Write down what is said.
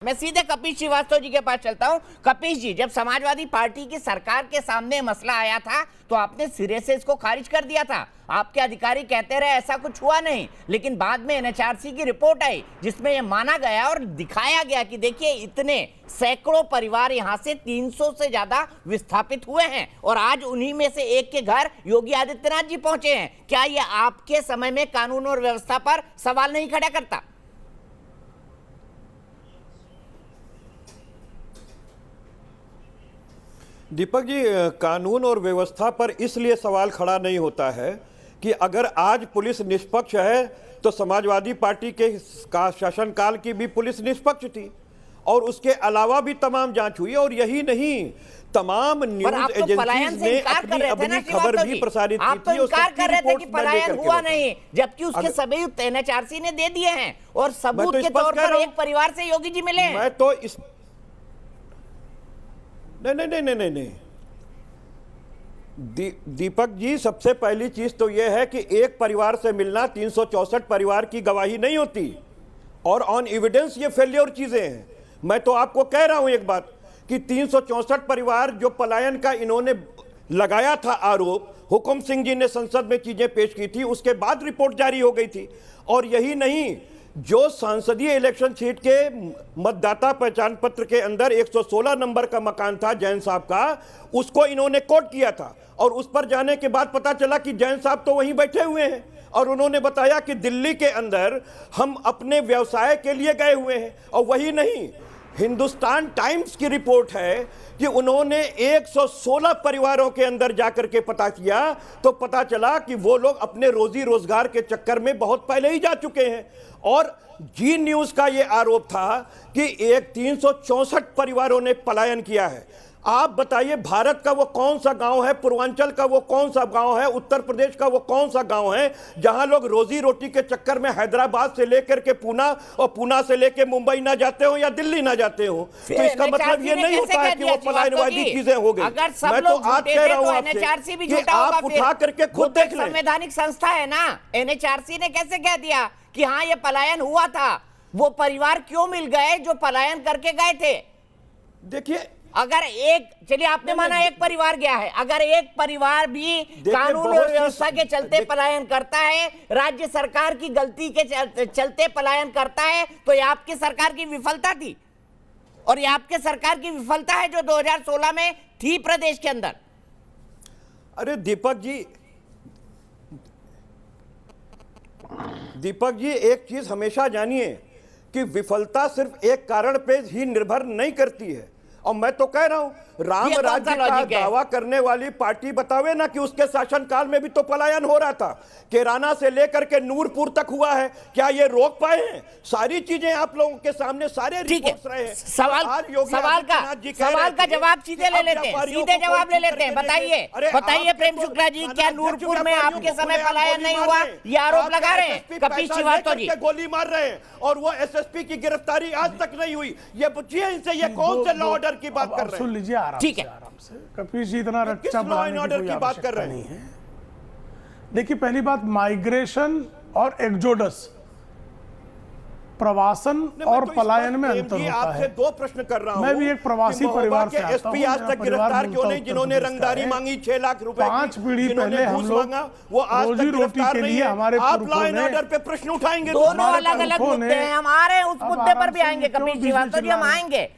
मैं सीधे कपिल श्रीवास्तव जी के पास चलता हूं। कपिल जी, जब समाजवादी पार्टी की सरकार के सामने मसला आया था तो आपने सिरे से इसको खारिज कर दिया था। आपके अधिकारी कहते रहे ऐसा कुछ हुआ नहीं, लेकिन बाद में एनएचआरसी की रिपोर्ट आई जिसमें यह माना गया और दिखाया गया कि देखिए इतने सैकड़ों परिवार यहां से 300 से ज्यादा विस्थापित हुए हैं और आज उन्हीं में से एक के घर योगी आदित्यनाथ जी पहुंचे हैं। क्या यह आपके समय में कानून और व्यवस्था पर सवाल नहीं खड़ा करता? दीपक जी, कानून और व्यवस्था पर इसलिए सवाल खड़ा नहीं होता है कि अगर आज पुलिस निष्पक्ष है तो समाजवादी पार्टी के शासनकाल की भी पुलिस निष्पक्ष थी और उसके अलावा भी तमाम जांच हुई। और यही नहीं, तमाम न्यूज एजेंसीज ने अपनी खबर भी प्रसारित की थी। इनकार कर रहे थे कि पलायन हुआ नहीं, जबकि उसके सबूत एनएचआरसी ने दे दिए हैं और सबूत के तौर पर एक परिवार से योगी जी मिले हैं। मैं तो इस नहीं। दीपक जी, सबसे पहली चीज तो यह है कि एक परिवार से मिलना 364 परिवार की गवाही नहीं होती और ऑन एविडेंस ये फेल्योर चीजें हैं। मैं तो आपको कह रहा हूं एक बात कि 364 परिवार जो पलायन का इन्होंने लगाया था आरोप, हुकुम सिंह जी ने संसद में चीजें पेश की थी, उसके बाद रिपोर्ट जारी हो गई थी। और यही नहीं, जो संसदीय इलेक्शन सीट के मतदाता पहचान पत्र के अंदर 116 नंबर का मकान था जैन साहब का, उसको इन्होंने कोट किया था और उस पर जाने के बाद पता चला कि जैन साहब तो वहीं बैठे हुए हैं और उन्होंने बताया कि दिल्ली के अंदर हम अपने व्यवसाय के लिए गए हुए हैं। और वही नहीं, हिंदुस्तान टाइम्स की रिपोर्ट है कि उन्होंने 116 परिवारों के अंदर जाकर के पता किया तो पता चला कि वो लोग अपने रोजी रोजगार के चक्कर में बहुत पहले ही जा चुके हैं। और जी न्यूज का ये आरोप था कि 364 परिवारों ने पलायन किया है। आप बताइए, भारत का वो कौन सा गांव है, पूर्वांचल का वो कौन सा गांव है, उत्तर प्रदेश का वो कौन सा गांव है जहां लोग रोजी रोटी के चक्कर में हैदराबाद से लेकर के पूना और पूना से लेकर मुंबई ना जाते हो या दिल्ली ना जाते हो? तो इसका मतलब ये नहीं होता है कि वो पलायनवादी चीजें हो गई। मैं तो आज कह रहा हूं आपसे कि आप उठा करके खुद देख लें। संवैधानिक संस्था है ना, एनएचआरसी ने कैसे कह दिया कि हाँ ये पलायन हुआ था? वो परिवार क्यों मिल गए जो पलायन करके गए थे? देखिए, अगर एक, चलिए आपने माना एक परिवार गया है, अगर एक परिवार भी कानून और व्यवस्था के चलते पलायन करता है, राज्य सरकार की गलती के चलते पलायन करता है, तो ये आपकी सरकार की विफलता थी और ये आपके सरकार की विफलता है जो 2016 में थी प्रदेश के अंदर। अरे दीपक जी, एक चीज हमेशा जानिए कि विफलता सिर्फ एक कारण पे ही निर्भर नहीं करती है। और मैं तो कह रहा हूं, राम राज्य का दावा करने वाली पार्टी बतावे ना कि उसके शासनकाल में भी तो पलायन हो रहा था। केराना से लेकर के नूरपुर तक हुआ है, क्या ये रोक पाए हैं? सारी चीजें आप लोगों के सामने सारे रिपोर्ट्स रहे हैं। सवाल का जवाब सीधे ले लेते हैं, सीधे जवाब ले लेते हैं। बताइए प्रेम शुक्ला जी, क्या नूरपुर में आपके समय पलायन नहीं हुआ? ये आरोप लगा रहे हैं कपिल श्रीवास्तव जी। गोली मार रहे हैं और वो एसएसपी की गिरफ्तारी आज तक नहीं हुई। ये पूछिए इनसे, ये कौन से लॉ ऑर्डर की बात कर रहे हैं? सुन लीजिए ठीक है, आराम से। कपिल जी इतना रक्षा ऑर्डर की बात कर रहे हैं? देखिए, पहली बात, माइग्रेशन और एक्सोडस, प्रवासन और पलायन में अंतर होता है। आपसे दो प्रश्न कर रहा हूं। मैं भी एक प्रवासी परिवार से आता हूं। एसपी आज तक गिरफ्तार क्यों नहीं जिन्होंने रंगदारी मांगी 6 लाख रुपए की? 5 पीढ़ी पहले हम लोग वो आज तक गिरफ्तार नहीं है। हमारे आप लॉ एंड ऑर्डर पे प्रश्न उठाएंगे? दोनों अलग अलग मुद्दे हैं, हम आ रहे हैं उस मुद्दे पर भी आएंगे कपिल श्रीवास्तव जी, हम आएंगे।